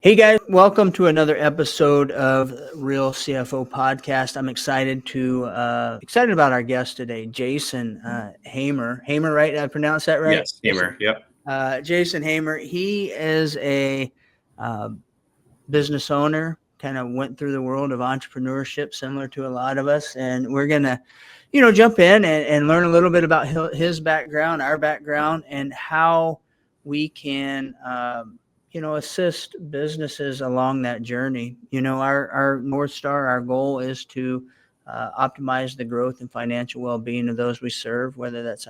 Hey guys, welcome to another episode of Real CFO Podcast. I'm excited about our guest today, Jason Hamer. Hamer, right? Did I pronounce that right? Yes, Hamer. Yep. Jason Hamer. He is a uh, business owner. Kind of went through the world of entrepreneurship, similar to a lot of us, and we're gonna, jump in and learn a little bit about his background, our background, and how we can. Assist businesses along that journey. Our North Star, our goal is to optimize the growth and financial well-being of those we serve, whether that's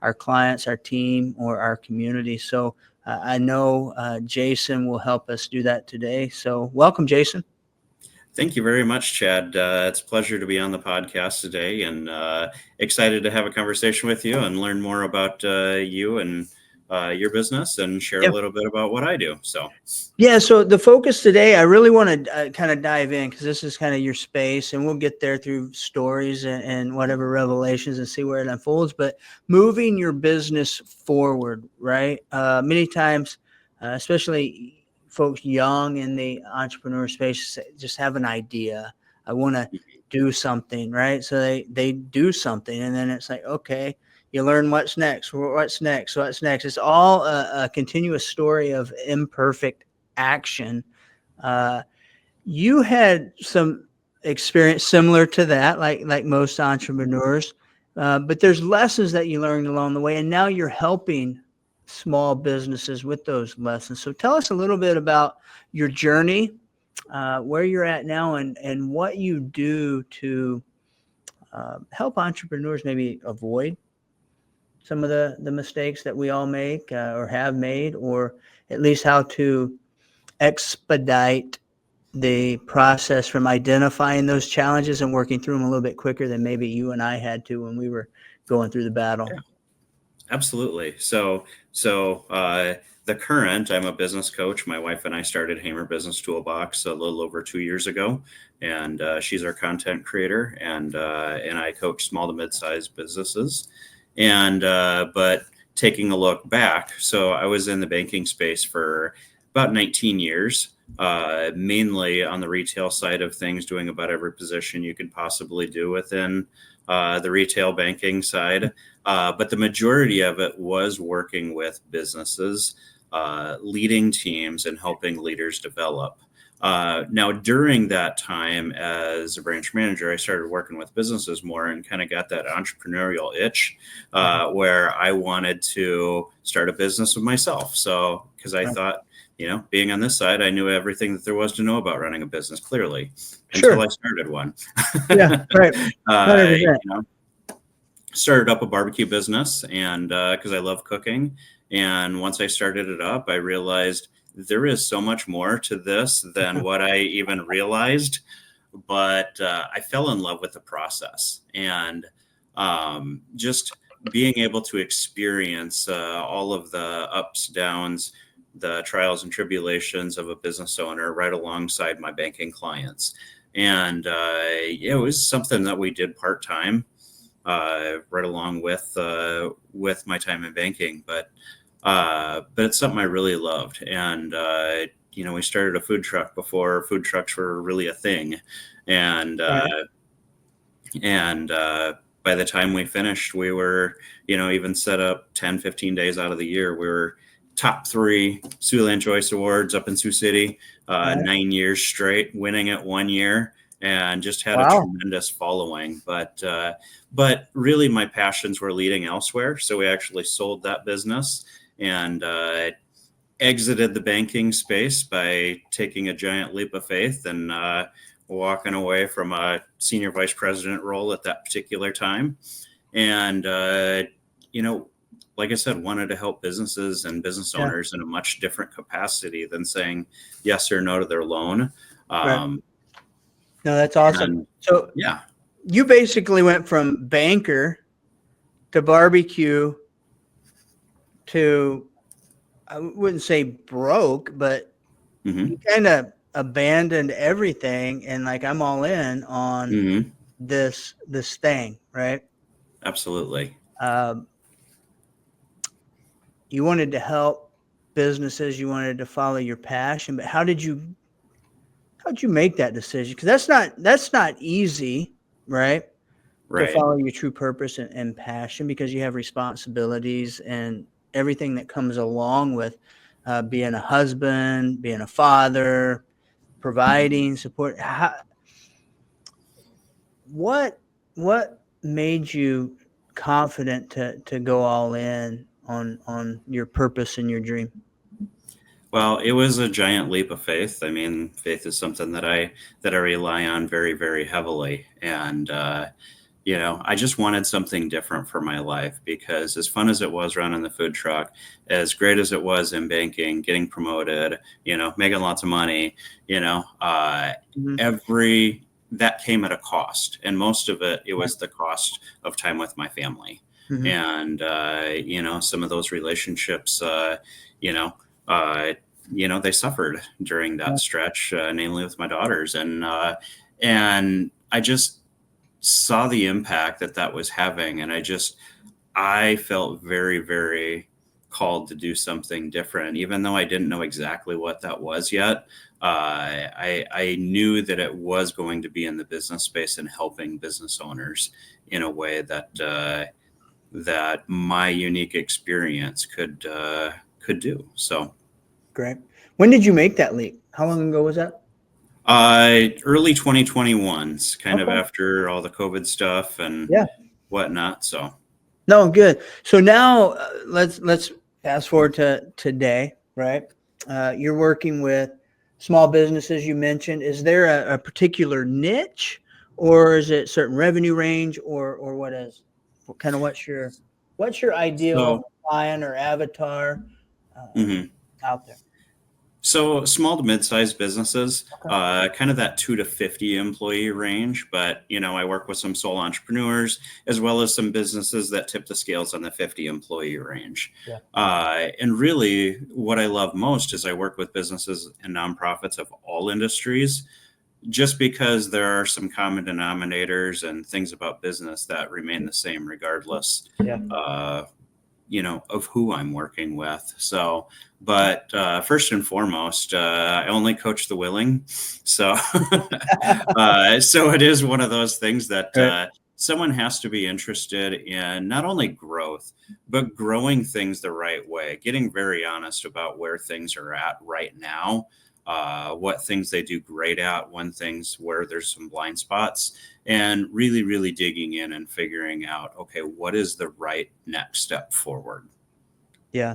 our clients, our team, or our community. So I know Jason will help us do that today. So welcome, Jason. Thank you very much, Chad. It's a pleasure to be on the podcast today, and excited to have a conversation with you and learn more about you and your business and share a little bit about what I do. So the focus today, I really want to kind of dive in because this is kind of your space, and we'll get there through stories and whatever revelations and see where it unfolds. But moving your business forward, right? Many times, especially folks young in the entrepreneur space, just have an idea. I want to do something, right? So they do something, and then it's like, okay, you learn what's next. It's all a continuous story of imperfect action. You had some experience similar to that, like most entrepreneurs, but there's lessons that you learned along the way, and now you're helping small businesses with those lessons. So tell us a little bit about your journey, where you're at now, and what you do to help entrepreneurs maybe avoid some of the mistakes that we all make or have made, or at least how to expedite the process from identifying those challenges and working through them a little bit quicker than maybe you and I had to when we were going through the battle. Yeah, absolutely. So I'm a business coach. My wife and I started Hamer Business Toolbox a little over 2 years ago, and she's our content creator, and I coach small to mid-sized businesses. And but taking a look back, so I was in the banking space for about 19 years, mainly on the retail side of things, doing about every position you could possibly do within the retail banking side. But the majority of it was working with businesses, leading teams, and helping leaders develop. Now, during that time as a branch manager, I started working with businesses more and kind of got that entrepreneurial itch where I wanted to start a business with myself. So, because I thought, being on this side, I knew everything that there was to know about running a business clearly until I started one. Yeah, right. Started up a barbecue business, and because I love cooking. And once I started it up, I realized there is so much more to this than what I even realized, but I fell in love with the process, and just being able to experience all of the ups, downs, the trials and tribulations of a business owner right alongside my banking clients. And it was something that we did part-time right along with my time in banking, but it's something I really loved. And, we started a food truck before food trucks were really a thing. And by the time we finished, we were, even set up 10, 15 days out of the year. We were top 3 Siouxland Choice Awards up in Sioux City, 9 years straight, winning it 1 year, and just had a tremendous following. But really my passions were leading elsewhere. So we actually sold that business and exited the banking space by taking a giant leap of faith and walking away from a senior vice president role at that particular time. And, like I said, wanted to help businesses and business owners in a much different capacity than saying yes or no to their loan. No, that's awesome. So you basically went from banker to barbecue to, I wouldn't say broke, but you kind of abandoned everything and like, I'm all in on this thing, right? Absolutely. You wanted to help businesses, you wanted to follow your passion, but how'd you make that decision? Because that's not easy, right? To Right. follow your true purpose and passion, because you have responsibilities and everything that comes along with being a husband, being a father, providing support. What what made you confident to go all in on your purpose and your dream? Well, it was a giant leap of faith. I mean, faith is something that I rely on very, very heavily. And I just wanted something different for my life because as fun as it was running the food truck, as great as it was in banking, getting promoted, making lots of money, you know, uh, Mhm. every that came at a cost, and most of it was the cost of time with my family, Mhm. and some of those relationships, you know. Uh, they suffered during that Yeah. stretch, namely with my daughters, and I just saw the impact that was having, and I felt very, very called to do something different, even though I didn't know exactly what that was yet. I knew that it was going to be in the business space and helping business owners in a way that my unique experience could do. So, Great. When did you make that leap? How long ago was that? early 2021s, kind of Okay. after all the COVID stuff and Yeah. whatnot. So. No, good. So now let's fast forward to today, right? You're working with small businesses. You mentioned. Is there a particular niche, or is it certain revenue range, or what is what kind of what's your ideal So. client or avatar uh, Mhm. out there? So small to mid-sized businesses, Okay. kind of that 2 to 50 employee range. But I work with some sole entrepreneurs as well as some businesses that tip the scales on the 50 employee range. Yeah. And really, what I love most is I work with businesses and nonprofits of all industries, just because there are some common denominators and things about business that remain the same regardless. Yeah. Uh, of who I'm working with. So, but first and foremost, I only coach the willing. So, so it is one of those things that Right. someone has to be interested in not only growth, but growing things the right way, getting very honest about where things are at right now. What things they do great at, when things where there's some blind spots, and really, really digging in and figuring out, okay, what is the right next step forward? Yeah.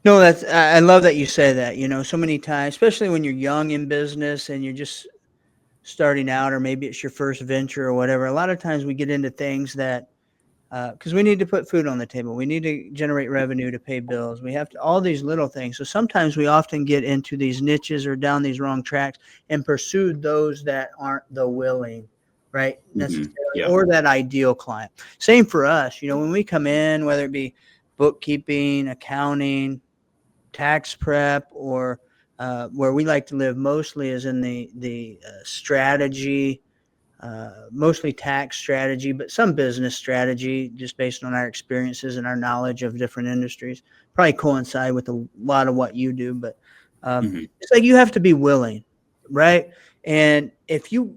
No, I love that you say that. So many times, especially when you're young in business and you're just starting out, or maybe it's your first venture or whatever. A lot of times we get into things that because we need to put food on the table, we need to generate revenue to pay bills. We have to all these little things. So sometimes we often get into these niches or down these wrong tracks and pursue those that aren't the willing, right? Hmm. Necessarily, Yeah. or that ideal client. Same for us. When we come in, whether it be bookkeeping, accounting, tax prep, or where we like to live mostly is in the strategy, mostly tax strategy, but some business strategy, just based on our experiences and our knowledge of different industries. Probably coincide with a lot of what you do, but Hmm. it's like you have to be willing, right? And if you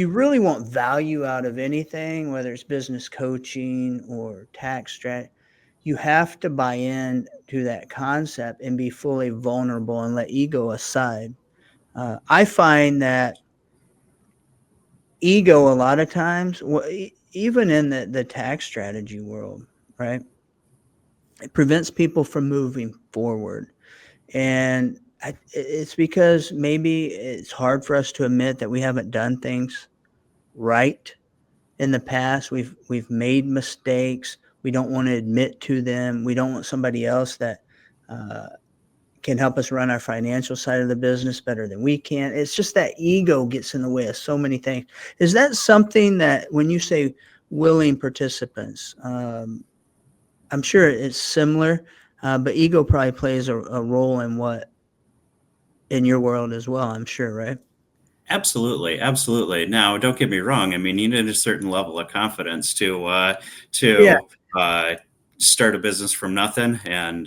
really want value out of anything, whether it's business coaching or tax strategy, you have to buy in to that concept and be fully vulnerable and let ego aside. I find that ego a lot of times, even in the tax strategy world, right? It prevents people from moving forward. And it's because maybe it's hard for us to admit that we haven't done things right in the past. We've made mistakes. We don't want to admit to them. We don't want somebody else that uh, can help us run our financial side of the business better than we can. It's just that ego gets in the way of so many things. Is that something that when you say willing participants, I'm sure it's similar, but ego probably plays a role in your world as well, I'm sure, right? Absolutely, absolutely. Now, don't get me wrong. I mean, you need a certain level of confidence to Yeah. uh, start a business from nothing and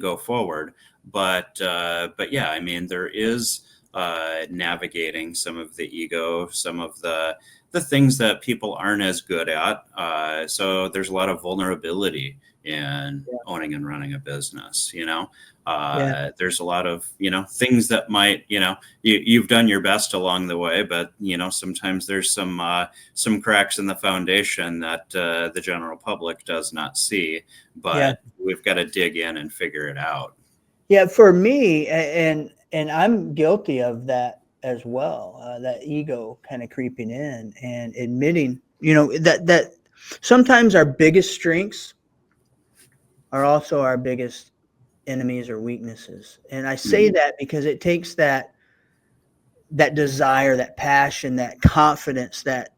go forward. But yeah, I mean, there is navigating some of the ego, some of the things that people aren't as good at. So there's a lot of vulnerability in Yeah. owning and running a business. Yeah. There's a lot of things that might you've done your best along the way, but sometimes there's some cracks in the foundation that the general public does not see. Yeah. But we've got to dig in and figure it out. Yeah. For me, and I'm guilty of that as well. That ego kind of creeping in and admitting, that sometimes our biggest strengths are also our biggest enemies or weaknesses. And I say Mhm. that because it takes that desire, that passion, that confidence, that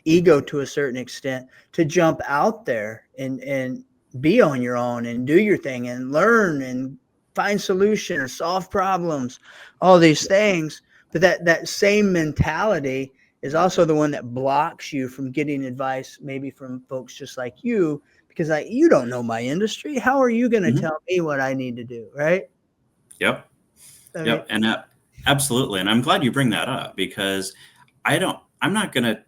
ego to a certain extent to jump out there and be on your own and do your thing and learn and find solutions, solve problems, all these things. But that same mentality is also the one that blocks you from getting advice, maybe from folks just like you, because you don't know my industry. How are you going to Mhm. tell me what I need to do? Right. Yep. I mean, Yep. And absolutely. And I'm glad you bring that up because I'm not going to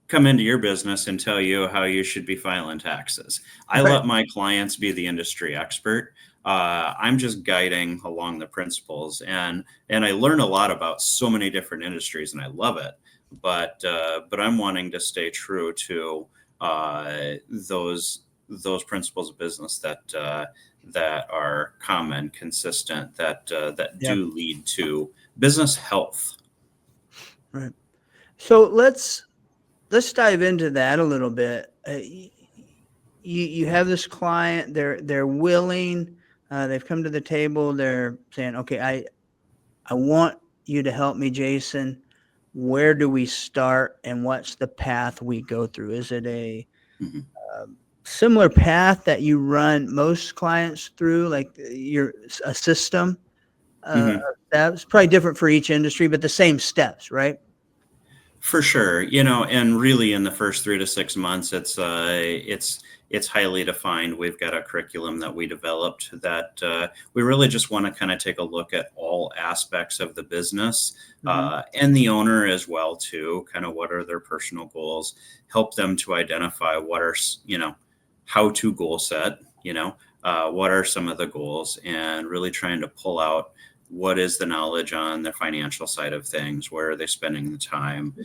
come into your business and tell you how you should be filing taxes. I right. let my clients be the industry expert. I'm just guiding along the principles, and I learn a lot about so many different industries, and I love it. But I'm wanting to stay true to those principles of business that are common, consistent, that Yeah. do lead to business health. Right. So let's dive into that a little bit. You have this client, they're willing, they've come to the table, they're saying, okay, I want you to help me, Jason. Where do we start and what's the path we go through? Is it a Mhm. similar path that you run most clients through, like you're a system? Mhm. That's probably different for each industry, but the same steps, right? For sure, and really in the first 3 to 6 months, it's highly defined. We've got a curriculum that we developed that we really just want to kind of take a look at all aspects of the business Hmm. and the owner as well too. Kind of what are their personal goals? Help them to identify what are how to goal set. What are some of the goals, and really trying to pull out what is the knowledge on the financial side of things. Where are they spending the time?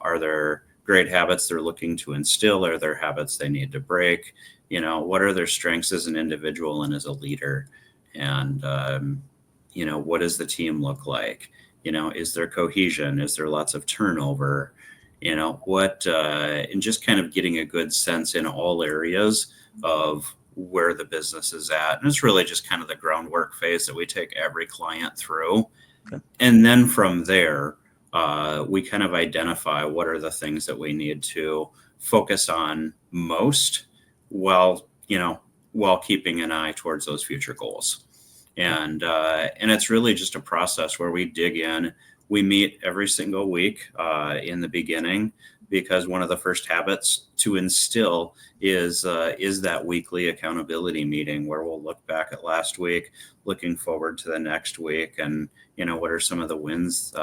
Are there great habits they're looking to instill? Are there habits they need to break? What are their strengths as an individual and as a leader? And what does the team look like? Is there cohesion? Is there lots of turnover? What and just kind of getting a good sense in all areas of where the business is at. And it's really just kind of the groundwork phase that we take every client through. Okay. And then from there, we kind of identify what are the things that we need to focus on most while, while keeping an eye towards those future goals. And it's really just a process where we dig in. We meet every single week in the beginning, because one of the first habits to instill is that weekly accountability meeting where we'll look back at last week, looking forward to the next week, and what are some of the wins,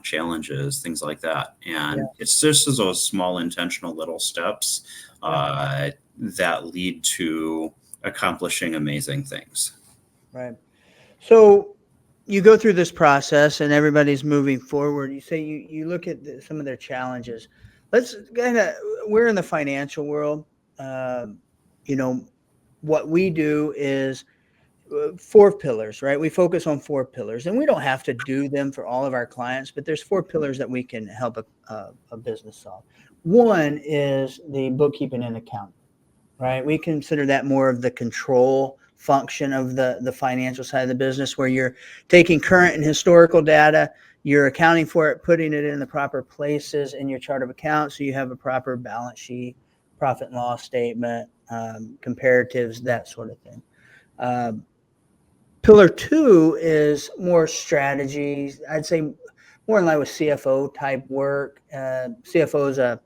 challenges, things like that. Yeah. And it's just those small intentional little steps Yeah. that lead to accomplishing amazing things. Right. So you go through this process and everybody's moving forward. You say you look at some of their challenges. Let's kind of, we're in the financial world. Um, you know, what we do is four pillars, right? We focus on four pillars, and we don't have to do them for all of our clients, but there's four pillars that we can help a business solve. One is the bookkeeping and accounting. Right. We consider that more of the control function of the financial side of the business, where you're taking current and historical data, you're accounting for it, putting it in the proper places in your chart of accounts, so you have a proper balance sheet, profit and loss statement, comparatives, that sort of thing. Um, Pillar two is more strategy. I'd say more in line with CFO type work. CFO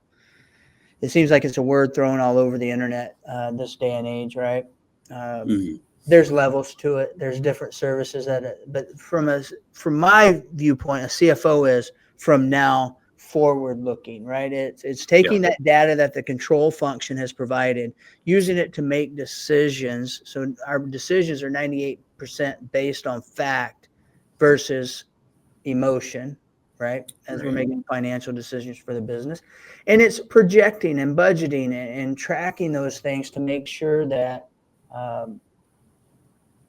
it seems like it's a word thrown all over the internet this day and age, right? Mhm. There's levels to it. There's different services but from my viewpoint, a CFO is from now forward looking, right? It's Yeah. taking that data that the control function has provided, using it to make decisions. So our decisions are 98% based on fact versus emotion, right? As we're Right. making financial decisions for the business. And it's projecting and budgeting and tracking those things to make sure that um,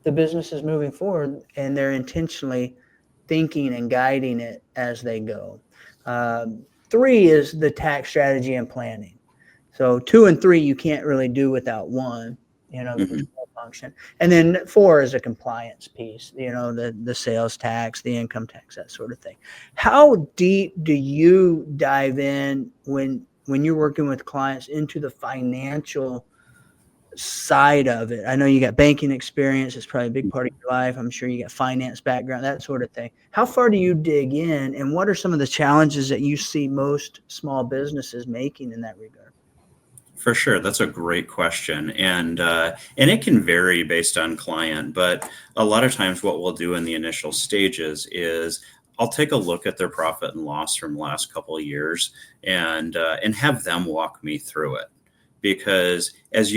the business is moving forward and they're intentionally thinking and guiding it as they go. Three is the tax strategy and planning. So 2 and 3 you can't really do without 1, the Mhm. control function. And then 4 is a compliance piece, the sales tax, the income tax, that sort of thing. How deep do you dive in when you're working with clients into the financial side of it? I know you got banking experience. It's probably a big part of your life. I'm sure you got finance background, that sort of thing. How far do you dig in, and what are some of the challenges that you see most small businesses making in that regard? For sure, that's a great question, and it can vary based on client. But a lot of times, what we'll do in the initial stages is I'll take a look at their profit and loss from the last couple of years, and have them walk me through it. Because as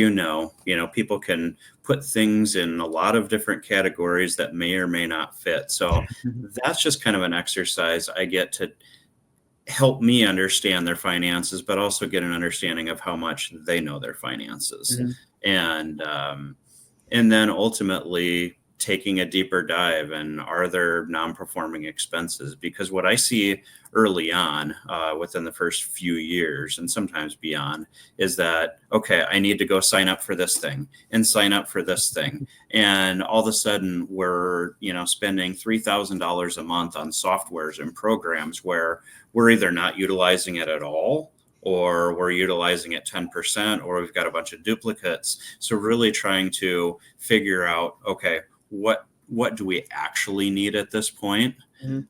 people can put things in a lot of different categories that may or may not fit. So Mhm. that's just kind of an exercise I get to help me understand their finances, but also get an understanding of how much they know their finances, Mhm. and and then ultimately taking a deeper dive and are there non-performing expenses? Because what I see early on, within the first few years and sometimes beyond, is that okay, I need to go sign up for this thing and sign up for this thing, and all of a sudden we're spending $3,000 a month on softwares and programs where we're either not utilizing it at all, or we're utilizing it 10%, or we've got a bunch of duplicates. So really trying to figure out, okay, what do we actually need at this point? Mhm.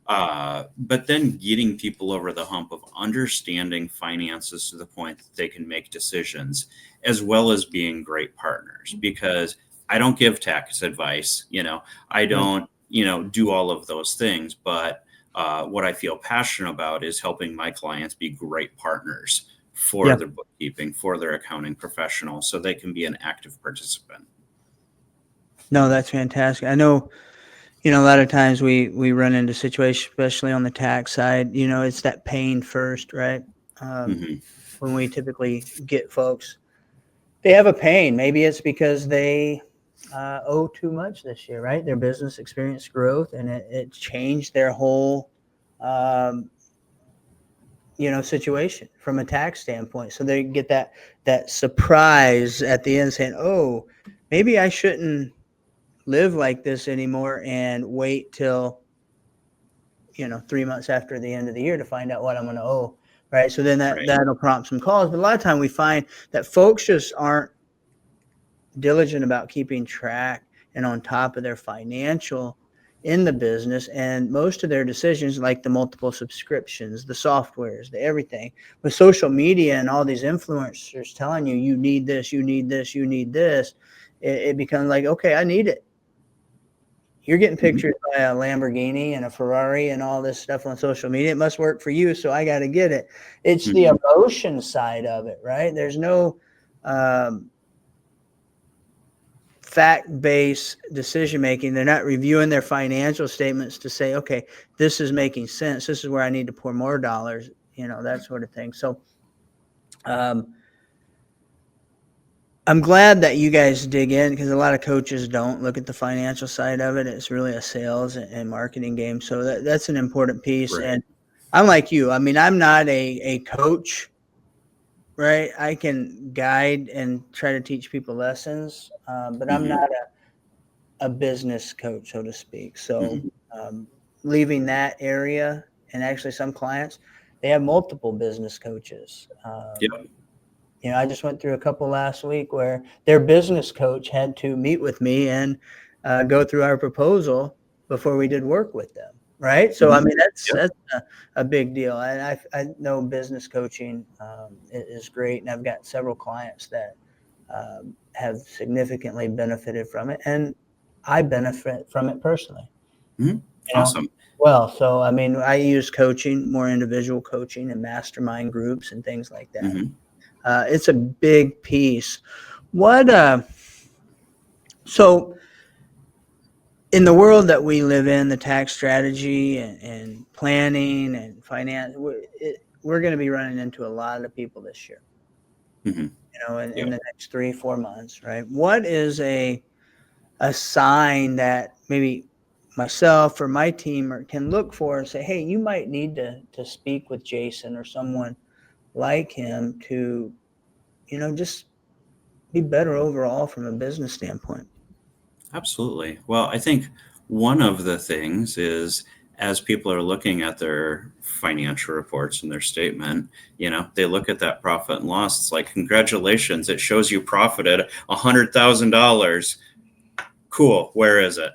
But then getting people over the hump of understanding finances to the point that they can make decisions, as well as being great partners. Because I don't give tax advice, I Mhm. don't, do all of those things. But what I feel passionate about is helping my clients be great partners for Yeah. their bookkeeping, for their accounting professional, so they can be an active participant. No, that's fantastic. I know, a lot of times we run into situations, especially on the tax side, it's that pain first, right? Um, Hmm. when we typically get folks, they have a pain. Maybe it's because they owe too much this year, right? Their business experienced growth and it changed their whole, um, situation from a tax standpoint. So they get that surprise at the end saying, "Oh, maybe I shouldn't live like this anymore and wait till 3 months after the end of the year to find out what I'm going to owe." Right. So then Right. that'll prompt some calls. But a lot of time we find that folks just aren't diligent about keeping track and on top of their financial in the business, and most of their decisions, like the multiple subscriptions, the softwares, the everything, with social media and all these influencers telling you you need this, you need this, you need this, it becomes like, okay, I need it. You're getting Mhm. pictures by a Lamborghini and a Ferrari and all this stuff on social media. It must work for you, so I got to get it. It's the Mhm. emotion side of it, right? There's no um, fact-based decision making. They're not reviewing their financial statements to say, okay, this is making sense. This is where I need to pour more dollars, that sort of thing. So um, I'm glad that you guys dig in, because a lot of coaches don't look at the financial side of it. It's really a sales and marketing game. So that's an important piece. Right. And I'm like you. I mean, I'm not a coach, right? I can guide and try to teach people lessons, but I'm Mhm. not a business coach, so to speak. So Mhm. um, leaving that area, and actually some clients, they have multiple business coaches. Yep. I just went through a couple last week where their business coach had to meet with me and go through our proposal before we did work with them. right? So I mean that's Yep. a big deal. And I know business coaching is great, and I've got several clients that have significantly benefited from it, and I benefit from it personally. Mhm. You know, Awesome. well, so I mean, I use coaching, more individual coaching, and mastermind groups and things like that. Hmm. It's a big piece. What so in the world that we live in, the tax strategy and planning and finance, we're going to be running into a lot of people this year, Hmm. in Yep. the next 3 or 4 months, right? What is a sign that maybe myself or my team can look for and say, hey, you might need to speak with Jason or someone like him to, just be better overall from a business standpoint? Absolutely. Well, I think one of the things is as people are looking at their financial reports and their statement, they look at that profit and loss. It's like, congratulations, it shows you profited $100,000. Cool. Where is it?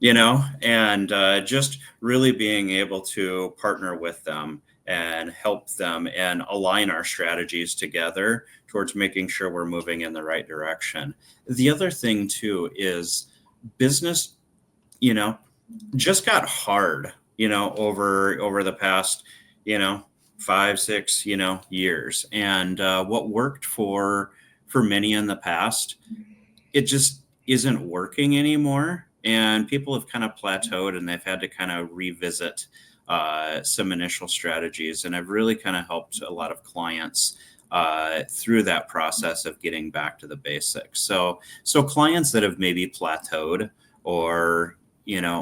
And just really being able to partner with them and help them and align our strategies together towards making sure we're moving in the right direction. The other thing too is business, you know, just got hard, over the past, you know, 5, 6, years. And what worked for many in the past, it just isn't working anymore. And people have kind of plateaued and they've had to kind of revisit some initial strategies. And I've really kind of helped a lot of clients through that process of getting back to the basics. So clients that have maybe plateaued or,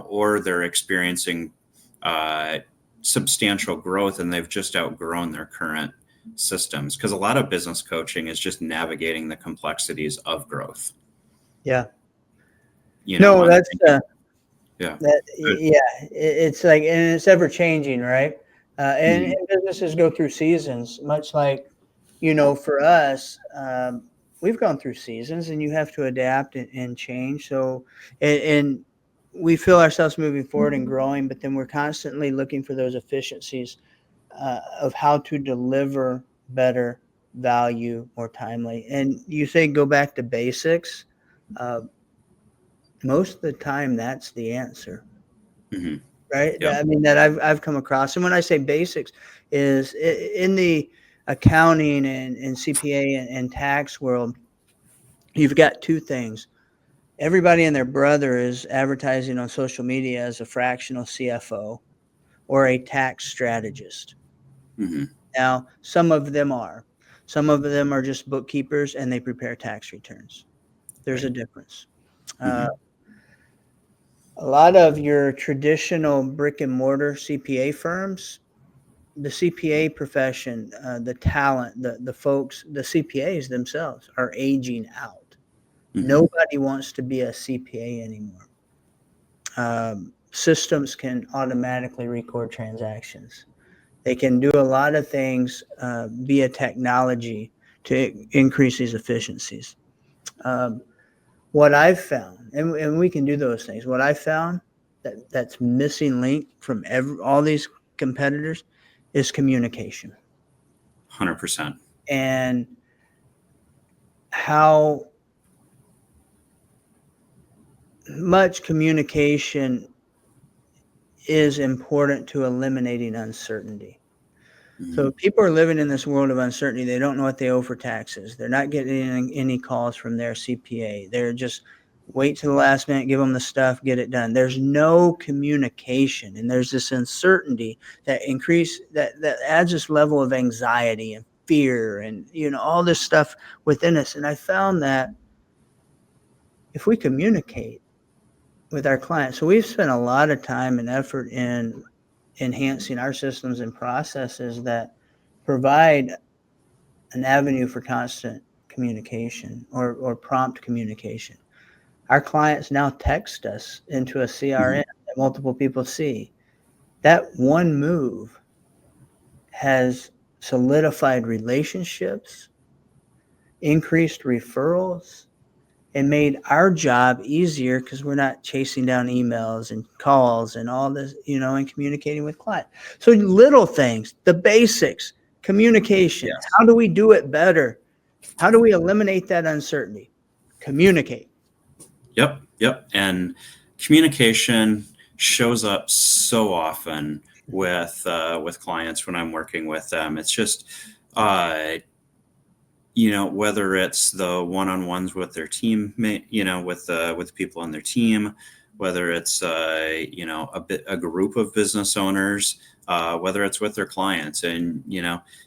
or they're experiencing uh, substantial growth and they've just outgrown their current systems. Because a lot of business coaching is just navigating the complexities of growth. Yeah. you know, No, on that's thinking, yeah, good. yeah. It's like, and it's ever changing, right? And Mhm, businesses go through seasons, much like, for us, we've gone through seasons, and you have to adapt and change. So, and we feel ourselves moving forward and growing, but then we're constantly looking for those efficiencies of how to deliver better value more timely. And you say go back to basics. Uh, Most of the time, that's the answer, mhm, right? yep, I mean, that I've come across. And when I say basics, is in the accounting and CPA and tax world, you've got two things. Everybody and their brother is advertising on social media as a fractional CFO or a tax strategist. mhm, Now, some of them are. Some of them are just bookkeepers and they prepare tax returns. There's a right, difference. Uh, mhm, a lot of your traditional brick and mortar CPA firms, the CPA profession, the talent, the folks, the CPAs themselves are aging out. mhm, Nobody wants to be a CPA anymore. Systems can automatically record transactions. They can do a lot of things via technology to increase these efficiencies. Um, what I've found, and we can do those things. What I found that's missing link from all these competitors is communication, 100%. and how much communication is important to eliminating uncertainty. So Mhm, people are living in this world of uncertainty. They don't know what they owe for taxes. They're not getting any calls from their CPA. They're just wait to the last minute, give them the stuff, get it done. There's no communication, and there's this uncertainty that adds this level of anxiety and fear, and all this stuff within us. And I found that if we communicate with our clients, so we've spent a lot of time and effort in enhancing our systems and processes that provide an avenue for constant communication or prompt communication. Our clients now text us into a mhm, CRM that multiple people see. That one move has solidified relationships, increased referrals, and made our job easier because we're not chasing down emails and calls and all this, and communicating with clients. So little things, the basics, communication. Yes. How do we do it better? How do we eliminate that uncertainty? Communicate. Yep. And communication shows up so often with clients when I'm working with them. It's just, whether it's the one-on-ones with their team, with people on their team, whether it's a group of business owners, whether it's with their clients, and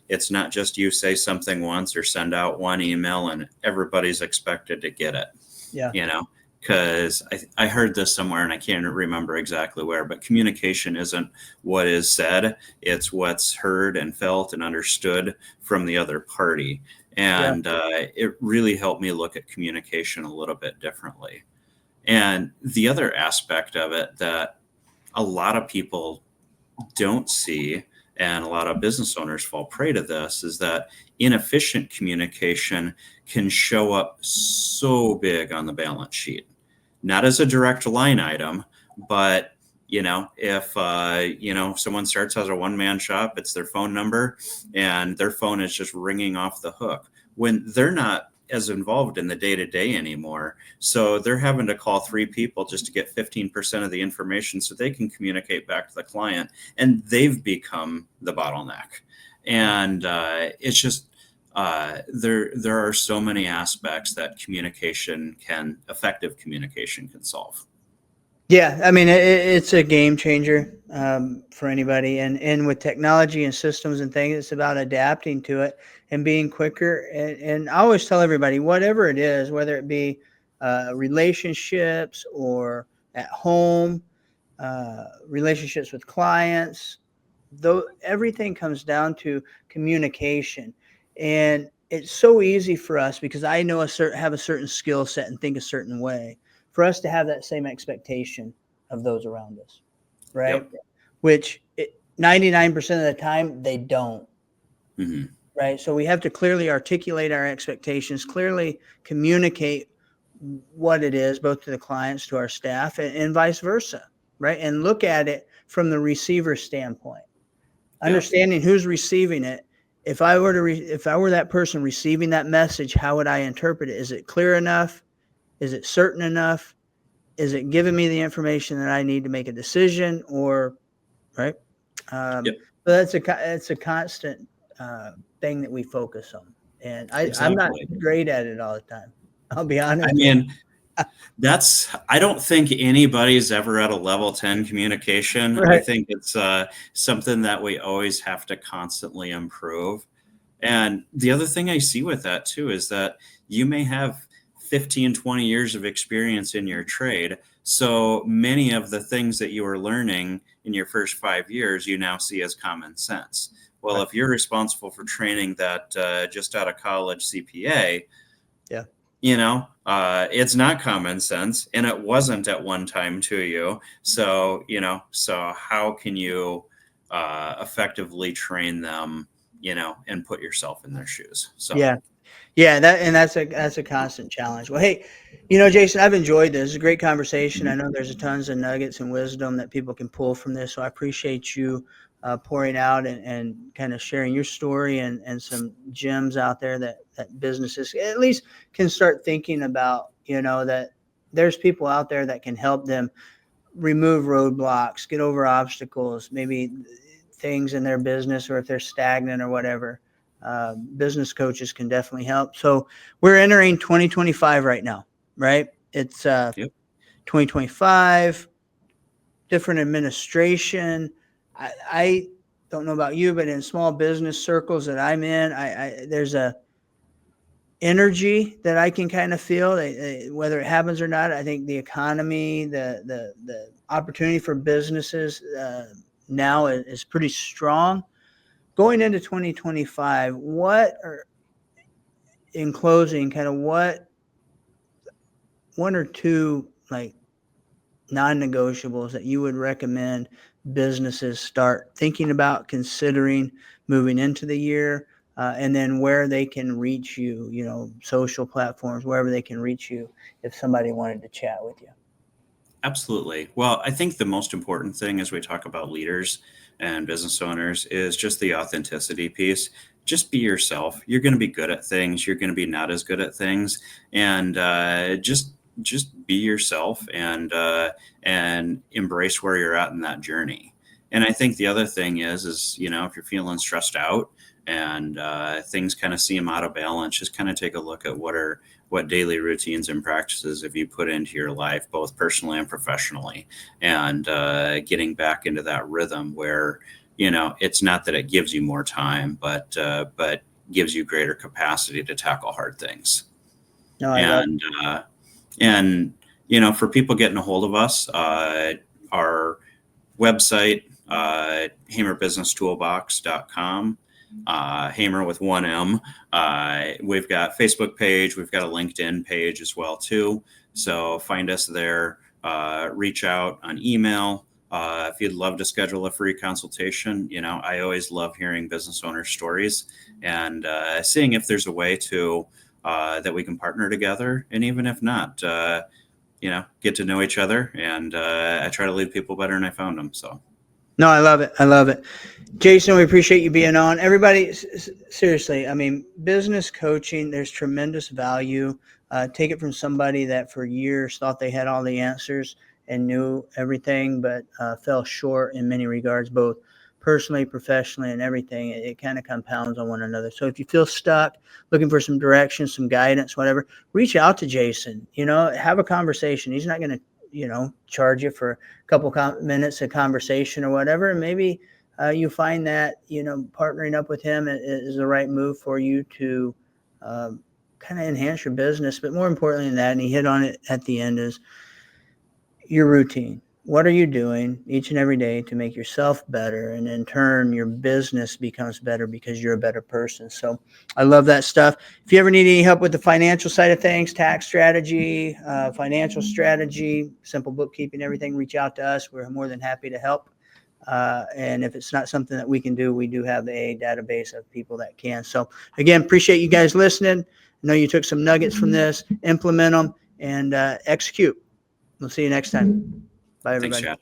it's not just you say something once or send out one email and everybody's expected to get it. Yeah. Because I heard this somewhere and I can't remember exactly where, but communication isn't what is said, it's what's heard and felt and understood from the other party. And it really helped me look at communication a little bit differently. And the other aspect of it that a lot of people don't see, and a lot of business owners fall prey to this, is that inefficient communication can show up so big on the balance sheet, not as a direct line item, but if someone starts as a one-man shop, it's their phone number and their phone is just ringing off the hook when they're not as involved in the day-to-day anymore. So they're having to call 3 people just to get 15% of the information so they can communicate back to the client, and they've become the bottleneck. And it's just there are so many aspects that effective communication can solve. Yeah, I mean, it's a game changer for anybody, and with technology and systems and things, it's about adapting to it and being quicker. And I always tell everybody, whatever it is, whether it be relationships or at home, relationships with clients, though everything comes down to communication. And it's so easy for us because I know have a certain skill set and think a certain way, for us to have that same expectation of those around us, right? Yep. Which 99% of the time they don't, Mm-hmm. right? So we have to clearly articulate our expectations, clearly communicate what it is, both to the clients, to our staff, and vice versa, right? And look at it from the receiver standpoint, understanding who's receiving it. If I were that person receiving that message, how would I interpret it? Is it clear enough? Is it certain enough? Is it giving me the information that I need to make a decision? Or right? Yep. So it's a constant thing that we focus on, and I'm not great at it all the time. I'll be honest. I mean, I don't think anybody's ever at a level 10 communication. Right. I think it's something that we always have to constantly improve. And the other thing I see with that too is that you may have 15, 20 years of experience in your trade. So many of the things that you were learning in your first 5 years, you now see as common sense. Well, Right. If you're responsible for training that just out of college CPA, it's not common sense, and it wasn't at one time to you. So, so how can you effectively train them, and put yourself in their shoes? So, Yeah, that's a constant challenge. Well, hey, Jason, I've enjoyed this. It's a great conversation. I know there's tons of nuggets and wisdom that people can pull from this. So I appreciate you pouring out and kind of sharing your story and some gems out there that businesses at least can start thinking about, that there's people out there that can help them remove roadblocks, get over obstacles, maybe things in their business, or if they're stagnant or whatever. Business coaches can definitely help. So we're entering 2025 right now, right? It's 2025, different administration. I don't know about you, but in small business circles that I'm in, there's a energy that I can kind of feel, whether it happens or not. I think the economy, the opportunity for businesses now is pretty strong. Going into 2025, in closing, kind of what one or two like non-negotiables that you would recommend businesses start thinking about, considering moving into the year, and then where they can reach you, social platforms, wherever they can reach you if somebody wanted to chat with you. Absolutely. Well, I think the most important thing as we talk about leaders and business owners is just the authenticity piece. Just be yourself. You're going to be good at things. You're going to be not as good at things, and just be yourself and embrace where you're at in that journey. And I think the other thing is if you're feeling stressed out and things kind of seem out of balance, just kind of take a look at what daily routines and practices have you put into your life, both personally and professionally, and getting back into that rhythm where, it's not that it gives you more time, but gives you greater capacity to tackle hard things. No, And for people getting a hold of us, our website, hamerbusinesstoolbox.com. Hamer with 1 M. We've got Facebook page. We've got a LinkedIn page as well too. So find us there. Reach out on email. If you'd love to schedule a free consultation, I always love hearing business owner stories and seeing if there's a way to that we can partner together. And even if not, get to know each other. And I try to leave people better than I found them. So. No, I love it. I love it. Jason, we appreciate you being on. Everybody, seriously, business coaching, there's tremendous value. Take it from somebody that for years thought they had all the answers and knew everything, but fell short in many regards, both personally, professionally, and everything. It kind of compounds on one another. So if you feel stuck, looking for some direction, some guidance, whatever, reach out to Jason. Have a conversation. He's not going to charge you for a couple minutes of conversation or whatever. And maybe you find that, partnering up with him is the right move for you to kind of enhance your business. But more importantly than that, and he hit on it at the end, is your routine. What are you doing each and every day to make yourself better? And in turn, your business becomes better because you're a better person. So I love that stuff. If you ever need any help with the financial side of things, tax strategy, financial strategy, simple bookkeeping, everything, reach out to us. We're more than happy to help. And if it's not something that we can do, we do have a database of people that can. So again, appreciate you guys listening. I know you took some nuggets from this, implement them, and execute. We'll see you next time. Bye, everybody. Thanks, Chad.